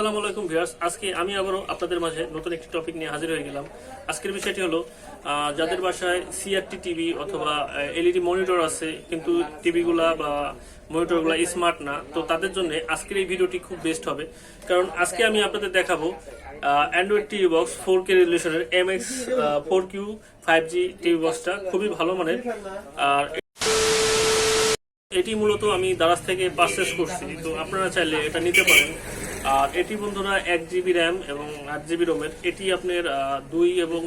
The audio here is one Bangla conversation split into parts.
আসসালামু আলাইকুম ভিউয়ার্স, আজকে আমি আবারও আপনাদের মাঝে নতুন একটি টপিক নিয়ে হাজির হয়ে গেলাম। আজকের বিষয়টি হলো যাদের বাসায় সিআরটি টিভি অথবা এলইডি মনিটর আছে কিন্তু টিভিগুলা বা মনিটরগুলা স্মার্ট না, তো তাদের জন্য আজকের এই ভিডিওটি খুব বেস্ট হবে। কারণ আজকে আমি আপনাদের দেখাবো Android TV box 4K রেজলিউশনের MX4Q 5G TV বক্সটা খুবই ভালো মানের। আর এটি মূলত আমি দারাজ থেকে পারচেস করছি, তো আপনারা চাইলে এটা নিতে পারেন। আর এটি বন্ধুরা 1GB র্যাম এবং 8GB রোমের। এটি আপনার 2 এবং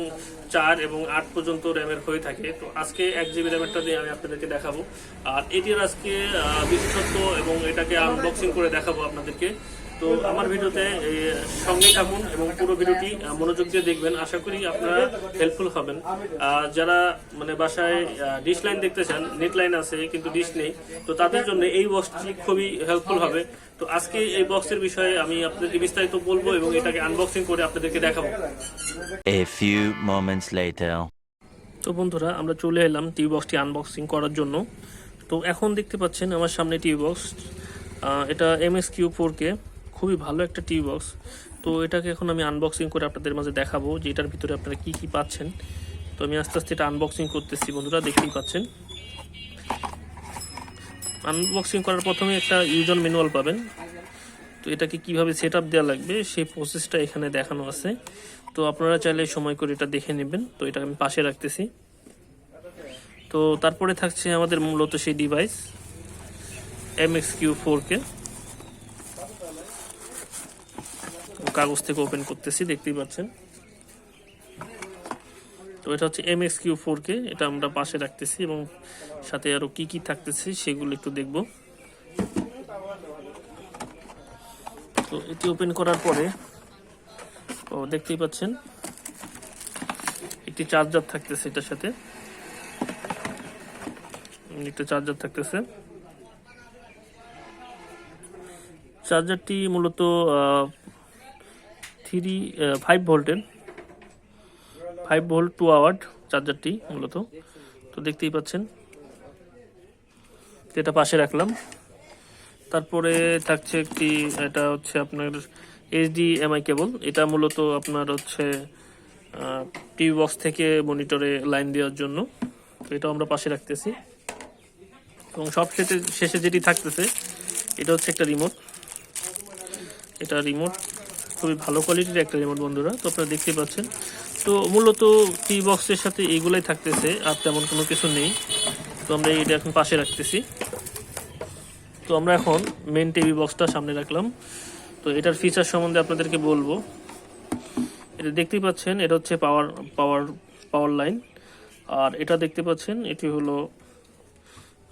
4 এবং 8 পর্যন্ত র্যামের হয়ে থাকে। তো আজকে 1GB র্যামেরটা দিয়ে আমি আপনাদেরকে দেখাবো। আর এটির আজকে বিশেষত্ব এবং এটাকে আনবক্সিং করে দেখাবো আপনাদেরকে। তো আমার ভিডিওতে সঙ্গে থাকুন এবং পুরো ভিডিওটি মনোযোগ দিয়ে দেখবেন। আশা করি আপনারা হেল্পফুল হবেন। যারা মানে বাসায় ডিশ লাইন দেখতে চান, নেট লাইন আছে কিন্তু ডিশ নেই, তো তাদের জন্য এই বক্সটি খুবই হেল্পফুল হবে। তো আজকে এই বক্সের বিষয়ে আমি আপনাদেরকে বিস্তারিত বলবো এবং এটাকে আনবক্সিং করে আপনাদেরকে দেখাবো। A few moments later. তো বন্ধুরা, আমরা চলে এলাম টিভি বক্সটি আনবক্সিং করার জন্য। তো এখন দেখতে পাচ্ছেন আমার সামনে টিভি বক্স। এটা MXQ 4K, খুবই ভালো একটা টিভি বক্স। তো এটাকে এখন আমি আনবক্সিং করে আপনাদের মাঝে দেখাবো যে এটার ভিতরে আপনারা কি কি পাচ্ছেন। তো আমি আস্তে আস্তে এটা আনবক্সিং করতেছি বন্ধুরা, দেখতেই পাচ্ছেন। আনবক্সিং করার প্রথমে একটা ইউজার ম্যানুয়াল পাবেন। তো এটাকে কিভাবে সেট আপ দেওয়া লাগবে সেই প্রসেসটা এখানে দেখানো আছে। তো আপনারা চাইলে সময় করে এটা দেখে নেবেন। তো এটা আমি পাশে রাখতেছি। তো তারপরে থাকছে আমাদের মূলত সেই ডিভাইস MXQ 4K। কাগজ থেকে ওপেন করতেছি, দেখতেই পাচ্ছেন। তো এটা হচ্ছে MXQ 4K, এটা আমরা পাশে রাখতেছি এবং সাথে আরো কি কি থাকতেছে সেগুলো একটু দেখব। তো এটি ওপেন করার পরে দেখতেই পাচ্ছেন একটি চার্জার থাকতেছে, এটার সাথে একটা চার্জার থাকতেছে। চার্জারটি মূলত 5 ভোল্টের, 5 ভোল্ট 2 আওয়ার চার্জারটি মূলত। তো দেখতেই পাচ্ছেন, এটা পাশে রাখলাম। তারপরে থাকছে একটি, এটা হচ্ছে আপনার HDMI কেবল। এটা মূলত আপনার হচ্ছে টিভি বক্স থেকে মনিটরে লাইন দেওয়ার জন্য। তো এটা আমরা পাশে রাখতেছি। এবং সব শেষে যেটি থাকতেছে এটা হচ্ছে একটা রিমোট। এটা রিমোট খুবই ভালো কোয়ালিটির একটা রিমোট বন্ধুরা, তো আপনারা দেখতেই পাচ্ছেন। তো মূলত টিভি বক্সের সাথে এইগুলাই থাকতেছে, আর তেমন কোনো কিছু নেই। তো আমরা এটা এখন পাশে রাখতেছি। তো আমরা এখন মেন টিভি বক্সটা সামনে রাখলাম। তো এটার ফিচার সম্বন্ধে আপনাদেরকে বলবো। এটা দেখতেই পাচ্ছেন, এটা হচ্ছে পাওয়ার লাইন। আর এটা দেখতে পাচ্ছেন এটি হলো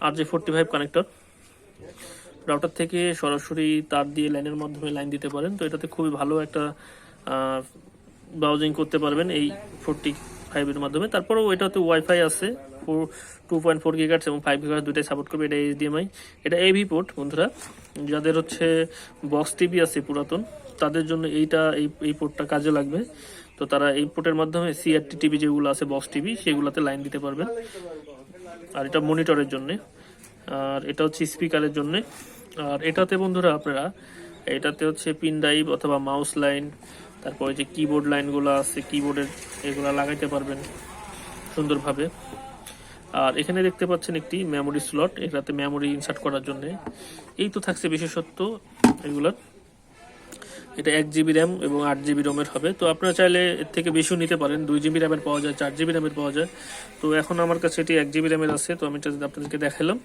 RJ45 কানেক্টর। রাউটার থেকে সরাসরি তার দিয়ে লাইনের মাধ্যমে লাইন দিতে পারেন। তো এটাতে খুবই ভালো একটা ব্রাউজিং করতে পারবেন এই 45 এর মাধ্যমে। তারপরেও এটাতে ওয়াইফাই আছে, 2.4 GHz এবং 5 GHz দুটাই সাপোর্ট করবে। এটা HDMI, এটা AV পোর্ট বন্ধুরা। যাদের হচ্ছে বক্স টিভি আছে পুরাতন, তাদের জন্য এই পোর্টটা কাজে লাগবে। তো তারা এই পোর্টের মাধ্যমে সিআরটি টিভি যেগুলো আছে বক্স টিভি সেগুলোতে লাইন দিতে পারবেন। আর এটা মনিটরের জন্য, আর এটা হচ্ছে স্পিকারের জন্য। আর এটাতে বন্ধুরা আপনারা এটাতে হচ্ছে পিন ড্রাইভ অথবা মাউস লাইন, তারপরে যে কিবোর্ড লাইনগুলো আছে কিবোর্ডের, এগুলো লাগাইতে পারবেন সুন্দরভাবে। আর এখানে দেখতে পাচ্ছেন একটি মেমোরি স্লট, এটাতে মেমোরি ইনসার্ট করার জন্য। এই তো থাকছে বিশেষত্ব এগুলার। এটা 1GB র্যাম এবং 8GB রোমের হবে। তো আপনারা চাইলে এর থেকে বেশিও নিতে পারেন, 2GB র্যামের পাওয়া যায়, 4GB র্যামের পাওয়া যায়। তো এখন আমার কাছে এটি 1GB র্যামের আছে, তো আমি এটা আপনাদেরকে দেখালাম।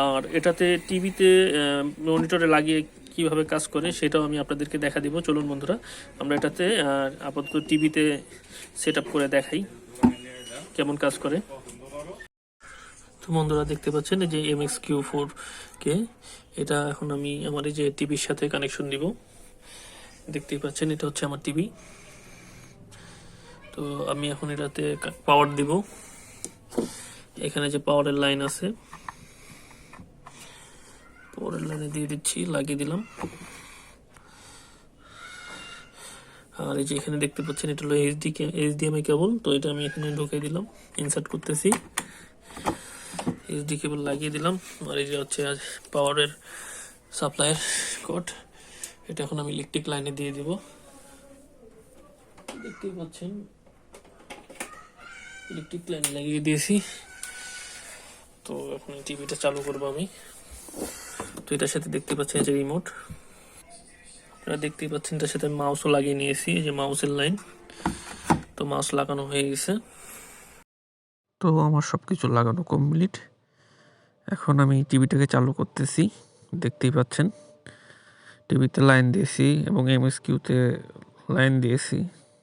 আর এটাতে টিভিতে মনিটরে লাগিয়ে কিভাবে কাজ করে সেটাও আমি আপনাদেরকে দেখা দিব। চলুন বন্ধুরা, আমরা এটাতে আপাতত টিভিতে সেট আপ করে দেখাই কেমন কাজ করে। তো বন্ধুরা দেখতে পাচ্ছেন এই যে MXQ 4K, এটা এখন আমি আমার এই যে টিভির সাথে কানেকশন দিব। দেখতেই পাচ্ছেন এটা হচ্ছে আমার টিভি। তো আমি এখন এটাতে পাওয়ার দিব। এখানে যে পাওয়ারের লাইন আছে, পাওয়ারের লাইনে দিয়ে দিচ্ছি, লাগিয়ে দিলাম। আর এই যে এখানে দেখতে পাচ্ছেন এটা হলো HDMI কেবল। তো এটা আমি এখানে ঢুকিয়ে দিলাম, ইনসার্ট করতেছি, HD কেবল লাগিয়ে দিলাম। আর এই যে হচ্ছে পাওয়ারের সাপ্লাইয়ের কোড। এটা এখন আমি ইলেকট্রিক লাইনে দিয়ে দিব। দেখতেই পাচ্ছেন ইলেকট্রিক লাইন লাগিয়ে দিয়েছি। তো এখন টিভিটা চালু করবো আমি। তো এটার সাথে দেখতে পাচ্ছেন যে রিমোট, আপনারা দেখতেই পাচ্ছেন এটার সাথে মাউসও লাগিয়ে নিয়েছি, এই যে মাউসের লাইন। তো মাউস লাগানো হয়ে গেছে। তো আমার সবকিছু লাগানো কমপ্লিট। এখন আমি টিভিটাকে চালু করতেছি, দেখতেই পাচ্ছেন টিভিতে লাইন দিয়েছি এবং MXQতে লাইন দিয়েছি।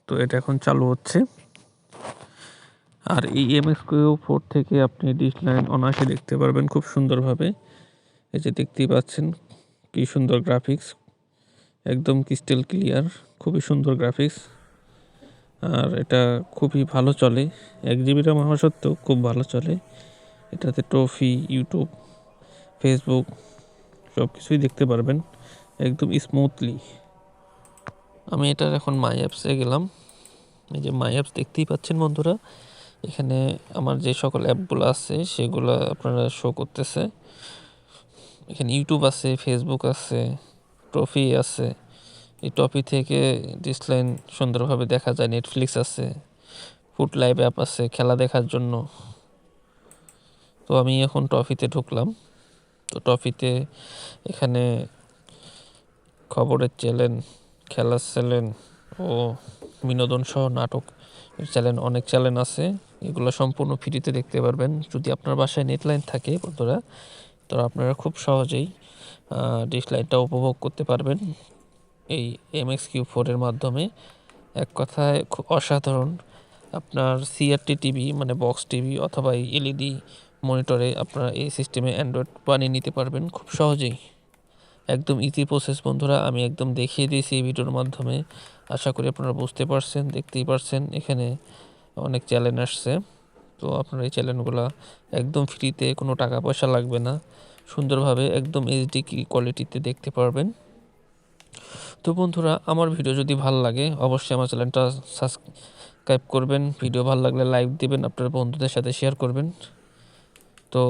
তো এটা এখন চালু হচ্ছে। আর এই MXQ Pro থেকে আপনি ডিশ লাইন অনায়াসে দেখতে পারবেন খুব সুন্দরভাবে। এই যে দেখতেই পাচ্ছেন কি সুন্দর গ্রাফিক্স, একদম ক্রিস্টাল ক্লিয়ার, খুবই সুন্দর গ্রাফিক্স। আর এটা খুবই ভালো চলে, 1 GB RAM হওয়া সত্ত্বেও খুব ভালো চলে। এটাতে ট্রফি, ইউটিউব, ফেসবুক সব কিছুই দেখতে পারবেন একদম স্মুথলি। আমি এটার এখন মাই অ্যাপসে গেলাম। এই যে মাই অ্যাপস দেখতেই পাচ্ছেন বন্ধুরা, এখানে আমার যে সকল অ্যাপগুলো আছে সেগুলো আপনারা শো করতেছে। এখানে ইউটিউব আছে, ফেসবুক আছে, ট্রফি আছে। এই ট্রফি থেকে ডিসলাইন সুন্দরভাবে দেখা যায়। নেটফ্লিক্স আছে, ফুড লাইভ অ্যাপ আছে খেলা দেখার জন্য। তো আমি এখন ট্রফিতে ঢুকলাম। তো ট্রফিতে এখানে খবরের চ্যানেল, খেলার চ্যানেল ও বিনোদন সহ নাটক চ্যানেল, অনেক চ্যানেল আছে। এগুলো সম্পূর্ণ ফ্রিতে দেখতে পারবেন যদি আপনার বাসায় নেট লাইন থাকে বন্ধুরা। তো আপনারা খুব সহজেই ডিশ লাইনটা উপভোগ করতে পারবেন এই MXQ4 এর মাধ্যমে। এক কথায় খুব অসাধারণ। আপনার CRT টিভি মানে বক্স টিভি অথবা এই LED মনিটরে আপনারা এই সিস্টেমে অ্যান্ড্রয়েড বানিয়ে নিতে পারবেন খুব সহজেই। একদম ইজি প্রসেস বন্ধুরা, আমি একদম দেখিয়ে দিয়েছি এই ভিডিওর মাধ্যমে। আশা করি আপনারা বুঝতে পারছেন, দেখতেই পারছেন এখানে অনেক চ্যানেল আসছে। তো আপনারা এই চ্যানেলগুলো একদম ফ্রিতে, কোনো টাকা পয়সা লাগবে না, সুন্দরভাবে একদম HD কোয়ালিটিতে দেখতে পারবেন। তো বন্ধুরা, আমার ভিডিও যদি ভালো লাগে অবশ্যই আমার চ্যানেলটা সাবস্ক্রাইব করবেন। ভিডিও ভালো লাগলে লাইক দিবেন, আপনার বন্ধুদের সাথে শেয়ার করবেন। তো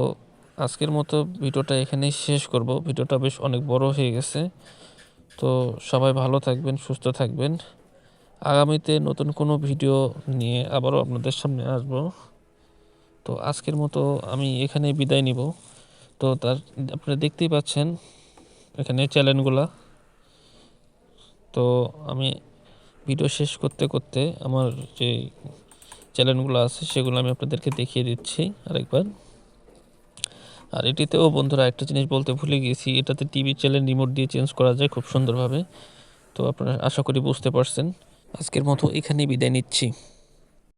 আজকের মতো ভিডিওটা এখানেই শেষ করব। ভিডিওটা বেশ অনেক বড় হয়ে গেছে। তো সবাই ভালো থাকবেন, সুস্থ থাকবেন। আগামীতে নতুন কোনো ভিডিও নিয়ে আবারও আপনাদের সামনে আসব। তো আজকের মতো আমি এখানেই বিদায় নিব। তো আপনারা দেখতেই পাচ্ছেন এখানে চ্যানেলগুলা। তো আমি ভিডিও শেষ করতে করতে আমার যে চ্যানেলগুলো আছে সেগুলো আমি আপনাদেরকে দেখিয়ে দিচ্ছি আরেকবার। আর এটিতেও বন্ধুরা একটা জিনিস বলতে ভুলে গিয়েছি, এটাতে টিভি চ্যানেল রিমোট দিয়ে চেঞ্জ করা যায় খুব সুন্দরভাবে। তো আপনারা আশা করি বুঝতে পারছেন। আজকের মতো এখানেই বিদায় নিচ্ছি।